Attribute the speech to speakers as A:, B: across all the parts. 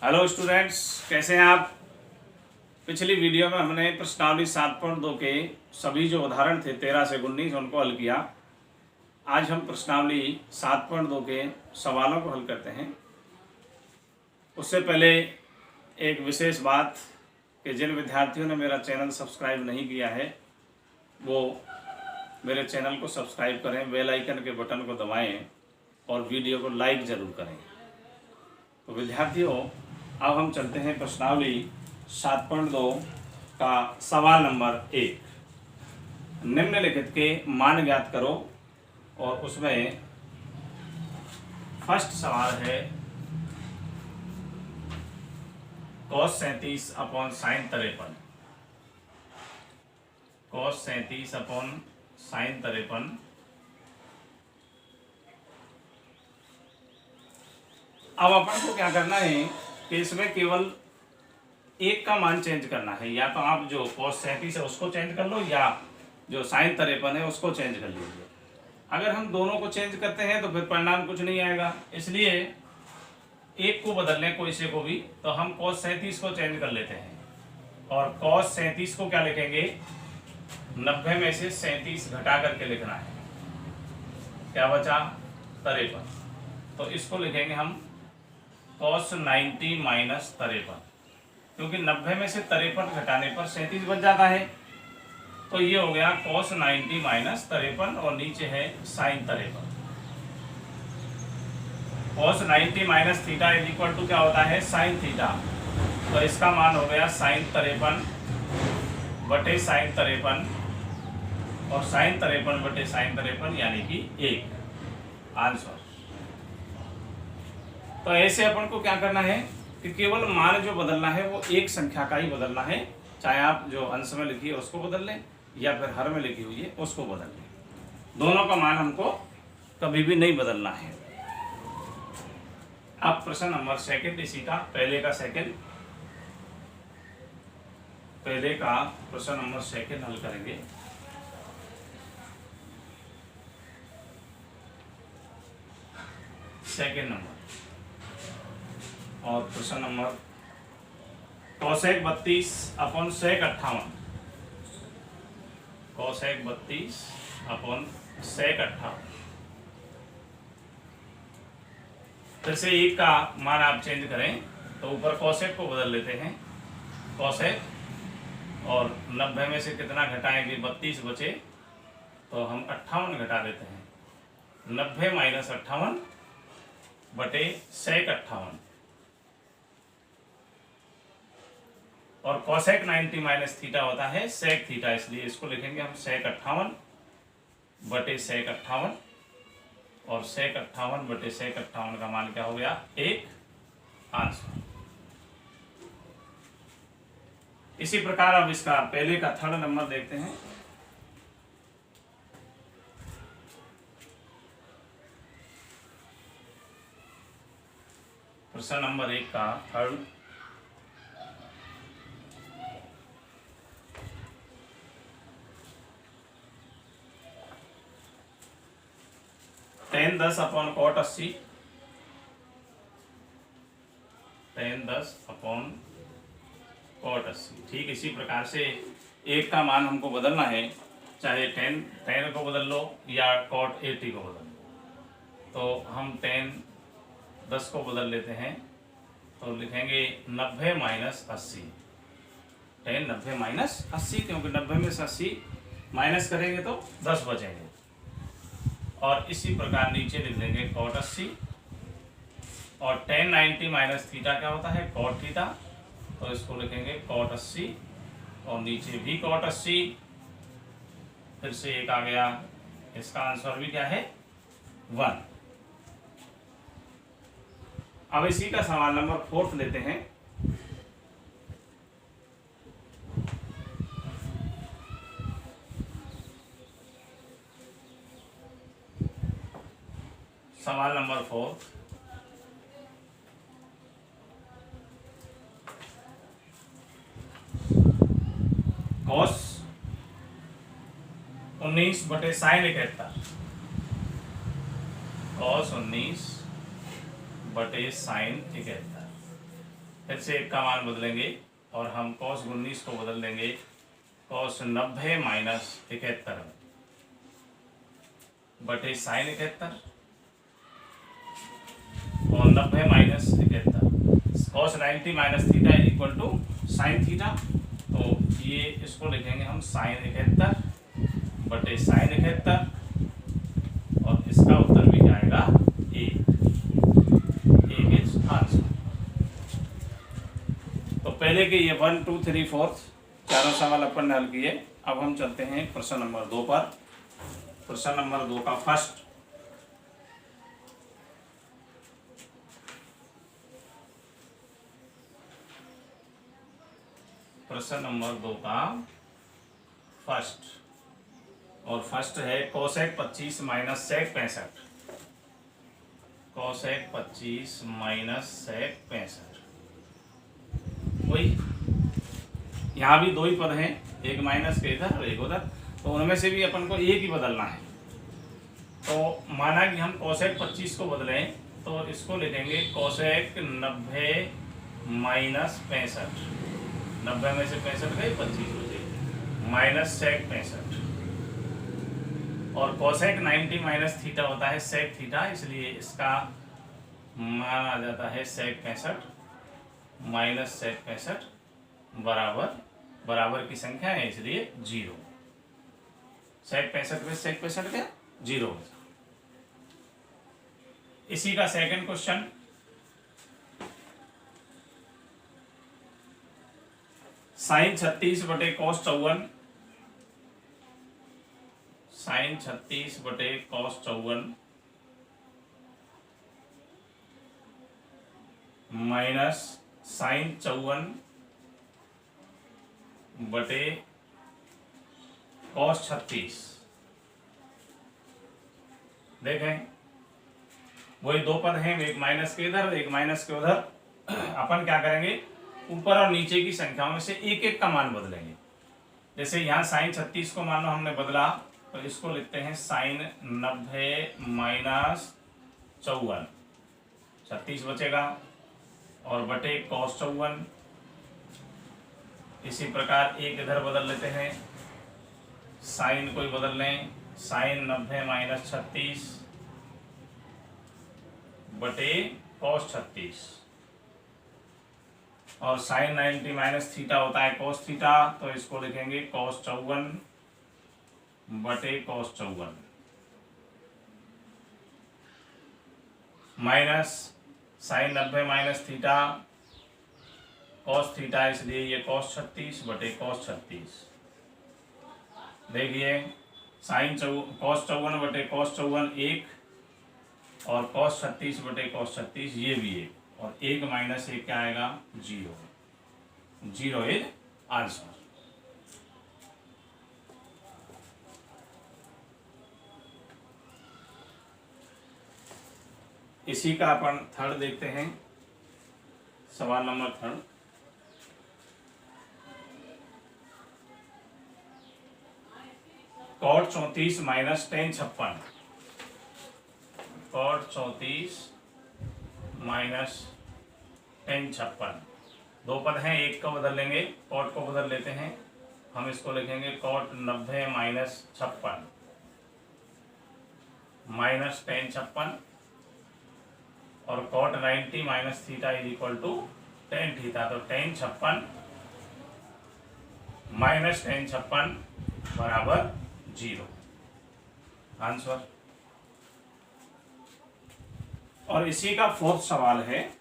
A: Hello students, कैसे हैं आप। पिछली वीडियो में हमने प्रश्नावली 7.2 के सभी जो उदाहरण थे 13 से 19 उनको हल किया। आज हम प्रश्नावली 7.2 के सवालों को हल करते हैं। उससे पहले एक विशेष बात कि जिन विद्यार्थियों ने मेरा चैनल सब्सक्राइब नहीं किया है वो मेरे चैनल को सब्सक्राइब करें, बेल आइकन के बटन को दबाएं और वीडियो को लाइक ज़रूर करें। तो विद्यार्थियों, अब हम चलते हैं प्रश्नावली 7.2 का सवाल नंबर 1। निम्नलिखित के मान ज्ञात करो और उसमें फर्स्ट सवाल है cos 37 upon sin 53। cos 37 upon sin 53 अब अपन को क्या करना है कि इसमें केवल एक का मान चेंज करना है। या तो आप जो cos 37 है उसको चेंज कर लो या जो sin 53 है उसको चेंज कर लीजिए। अगर हम दोनों को चेंज करते हैं तो फिर परिणाम कुछ नहीं आएगा, इसलिए एक को बदल लें कोई से को भी। तो हम cos 37 को चेंज कर लेते हैं और cos 37 को क्या लिखेंगे, 90 में से 37 घटा करके लिखना है। क्या बचा, 53। तो इसको लिखेंगे हम cos 90 माइनस 53, क्योंकि 90 में से 53 घटाने पर 37 बच जाता है। तो ये हो गया cos 90 माइनस 53 और नीचे है sin 53। cos 90 minus theta is equal to क्या होता है, sin थीटा। तो इसका मान हो गया sin 53 बटे sin 53 और sin 53 बटे sin 53 यानी कि 1 आंसर। तो ऐसे अपन को क्या करना है कि केवल मान जो बदलना है वो एक संख्या का ही बदलना है, चाहे आप जो अंश में लिखी है उसको बदल लें या फिर हर में लिखी हुई है उसको बदल लें। दोनों का मान हमको कभी भी नहीं बदलना है। अब प्रश्न नंबर 2 इसी का पहले का प्रश्न नंबर 2 हल करेंगे। सेकेंड नंबर और प्रश्न number cosec 32 upon sec 58। cosec 32 upon sec 58। फिर से एक का मान आप चेंज करें तो ऊपर cosec को बदल लेते हैं। cosec और 90 में से कितना घटाएंगे, 32 बचे तो हम 58 घटा देते हैं। 90 माइनस 58 बटे sec 58 और cosec 90 माइनस थीटा होता है sec थीटा, इसलिए इसको लिखेंगे हम sec 58 बटे sec 58 और sec 58 बटे sec 58 का मान क्या हो गया, 1 आंसर। इसी प्रकार अब इसका पहले का थर्ड नंबर देखते हैं। प्रश्न नंबर 1 का third tan 10 upon cot 80। tan 10 upon cot 80। ठीक इसी प्रकार से एक का मान हमको बदलना है, चाहे tan को बदल लो या cot 80 को बदल लो। तो हम tan 10 को बदल लेते हैं तो लिखेंगे 90 माइनस 80। tan 90 माइनस 80, क्योंकि 90 में से 80 माइनस करेंगे तो 10 बचेंगे। और इसी प्रकार नीचे लिख देंगे cot 80 और tan 90 माइनस थीटा क्या होता है, cot थीटा। तो इसको लिखेंगे cot 80 और नीचे भी cot 80। फिर से एक आ गया, इसका आंसर भी क्या है, 1। अब इसी का सवाल नंबर 4 लेते हैं। सवाल नंबर 4, cos 19 बटे sin 71। cos 19 बटे sin 71। फिर से 1 का मान बदलेंगे और हम cos 19 को बदल देंगे cos 90 माइनस 71 बटे साइन 71 और 90 minus 71 cos 90 minus theta equal to sine theta. तो ये इसको लिखेंगे हम साइन 71 बटे साइन 71 और इसका उत्तर भी आएगा ए इज आंसर। तो पहले के ये 1 2 3 4 चारों सवाल अपन ने हल किए। अब हम चलते हैं प्रश्न नंबर 2 पर। प्रश्न नंबर 2 का फर्स्ट प्रश्न नंबर 2 का फर्स्ट है cosec 25 minus sec 65। Cosec 25 minus sec 65 वही, यहाँ भी दो ही पद हैं, एक माइनस के इधर और एक उधर, तो उनमें से भी अपन को एक ही बदलना है। तो माना कि हम कोसेक 25 को बदलें तो इसको लिखेंगे कोसेक 90 माइनस 65। 90 में से 65 गए 25 बचे माइनस सेक 65 और कोसेक 90 माइनस थीटा होता है सेक थीटा, इसलिए इसका मान आ जाता है सेक 65 माइनस सेक 65 बराबर की संख्या है इसलिए 0। सेक 65 में सेक 65 क्या 0। इसी का सेकंड क्वेश्चन साइन 36 बटे कॉस 54 साइन 36 बटे कॉस 54 माइनस साइन 54 बटे कॉस 36। देखें वही दो पद हैं, एक माइनस के इधर एक माइनस के उधर। अपन क्या करेंगे, ऊपर और नीचे की संख्याओं में से एक एक का मान बदलेंगे। जैसे यहाँ साइन 36 को मान लो हमने बदला, तो इसको लिखते हैं साइन 90 माइनस 54, 36 बचेगा और बटे कॉस 54। इसी प्रकार एक इधर बदल लेते हैं, साइन को ही बदल लें, साइन 90 माइनस 36 बटे कॉस 36 और साइन 90 माइनस थीटा होता है कॉस थीटा, तो इसको लिखेंगे कॉस 54 बटे cos 54 minus sine 90 minus theta cos theta, इसलिए ये कॉस 36 बटे कॉस 36। देखिए साइन कॉस 54 बटे कॉस 54 1 और कॉस 36 बटे कॉस 36 ये भी 1 और 1 माइनस 1 क्या आएगा 0। 0 इज आंसर। इसी का अपन थर्ड देखते हैं, सवाल number third. Cot 34 minus tan 56। Cot 34 minus tan 56 दो पद हैं, एक को बदल लेंगे, कॉट को बदल लेते हैं। हम इसको लिखेंगे कॉट 90 माइनस 56 माइनस टेन 56 और cot 90 minus theta is equal to tan theta. तो टेन 56 माइनस टेन 56 बराबर 0 आंसर। और इसी का फोर्थ सवाल है,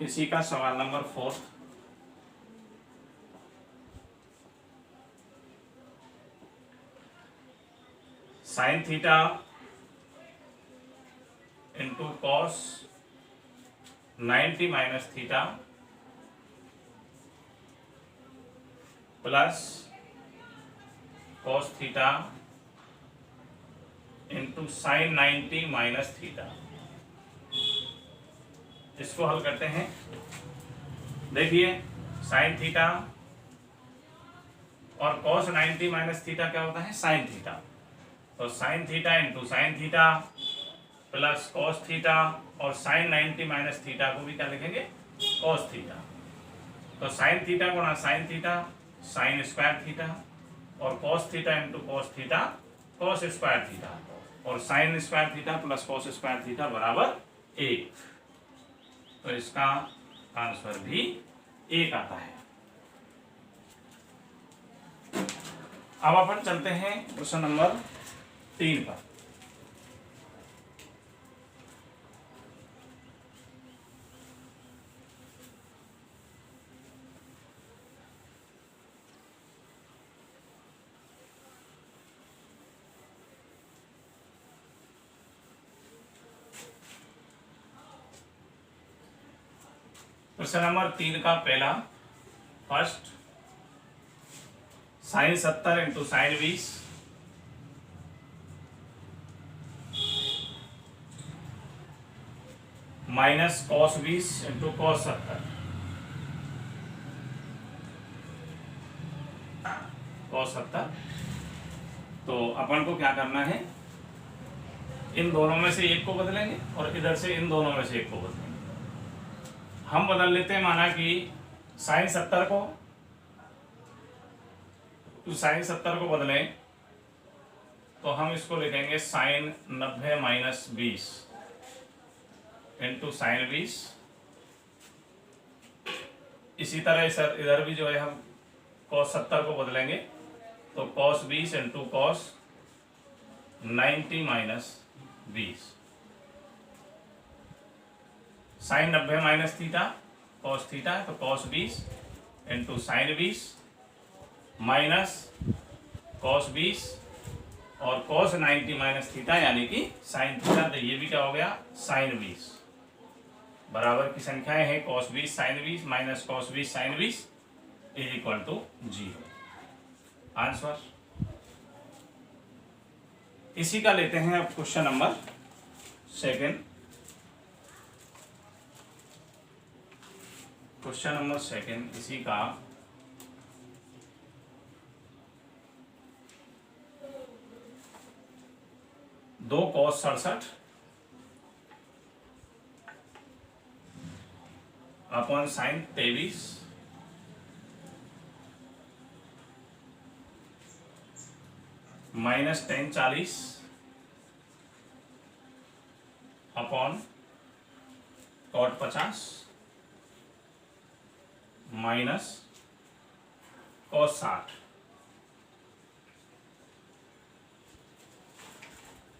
A: इसी का सवाल number 4। Sine theta into cos 90 minus theta plus cos theta into sine 90 minus theta. इसको हल करते हैं। देखिए साइन थीटा और कॉस 90 माइनस थीटा क्या होता है साइन थीटा, तो sine theta into sine theta plus cos theta और साइन 90 माइनस थीटा को भी क्या लिखेंगे, कॉस थीटा। तो साइन थीटा गुणा sine theta sine square theta और cos theta into cos theta cos square theta और sine square theta plus cos square theta बराबर 1। तो इसका आंसर भी 1 आता है। अब अपन चलते हैं क्वेश्चन नंबर 3 पर। क्वेश्चन नंबर 3 का पहला first, sine 70 into sine 20 minus cos 20 into cos 70 cos 70। तो अपन को क्या करना है, इन दोनों में से एक को बदलेंगे और इधर से इन दोनों में से एक को बदलेंगे। हम बदल लेते हैं, माना कि साइन 70 को, तो साइन 70 को बदलें तो हम इसको लिखेंगे साइन 90 माइनस 20 इंटू साइन 20। इसी तरह सर इधर भी जो है हम कॉस 70 को बदलेंगे तो cos 20 into cos 90 minus 20। Sine 90 minus theta cos theta तो cos 20 into sine 20 minus cos 20 और कॉस 90 माइनस थीटा यानी कि साइन थीटा। तो ये भी क्या हो गया, साइन 20 बराबर की संख्याएं हैं cos 20 sine 20 minus cos 20 sine 20 is equal to 0। Answer इसी का लेते हैं अब क्वेश्चन नंबर 2। क्वेश्चन नंबर 2 इसी का दो cos 67 upon sine 23 minus tan 40 upon cot 50 minus cos 60।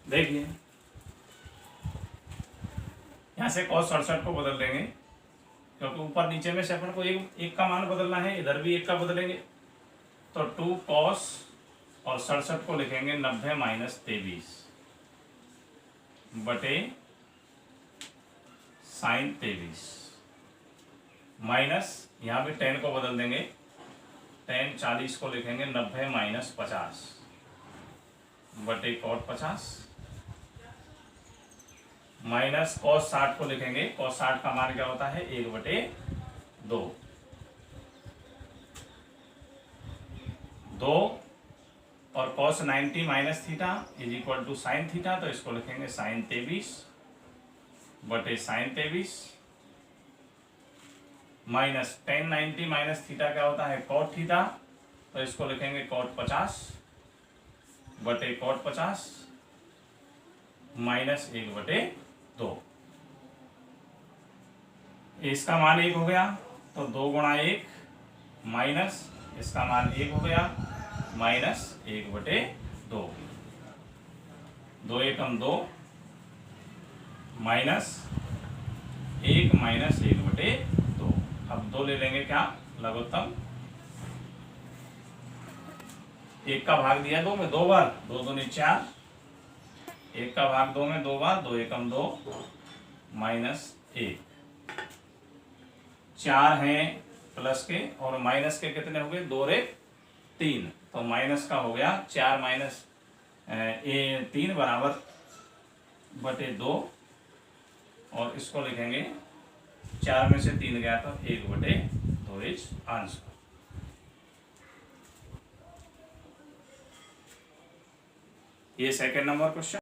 A: देखिए यहां से कॉस 67 को बदल देंगे क्योंकि ऊपर नीचे में से अपन को एक का मान बदलना है, इधर भी एक का बदलेंगे तो 2 कॉस और 67 को लिखेंगे 90 माइनस 23 बटे साइन 23 माइनस यहाँ भी 10 को बदल देंगे, 10 40 को लिखेंगे 90 माइनस 50 बटे कॉट 50 माइनस कॉस 60 को लिखेंगे, कॉस 60 का मान क्या होता है 1 बटे 2 और cos 90 minus theta is equal to sine theta. तो इसको लिखेंगे साइन 23 बटे sine 23 minus tan 90 minus theta क्या होता है कॉट थीटा। तो इसको लिखेंगे कॉट 50 बटे कॉट 50 माइनस 1 बटे 2। इसका मान 1 हो गया तो 2 गुणा 1 माइनस इसका मान 1 हो गया माइनस 1 बटे 2, 2 एकम 2 माइनस 1 माइनस 1 बटे 2। अब 2 ले लेंगे क्या लघुत्तम, 1 का भाग दिया 2 में 2 बार, 2 दूनी 4, 1 का भाग 2 में 2 बार, 2 एकम 2 माइनस 1। 4 हैं प्लस के और माइनस के कितने हो गए 2 रे 3, तो माइनस का हो गया 4 माइनस 3 बराबर बटे 2 और इसको लिखेंगे 4 में से 3 गया तो 1 बटे 2 इज आंसर। ये सेकंड नंबर क्वेश्चन।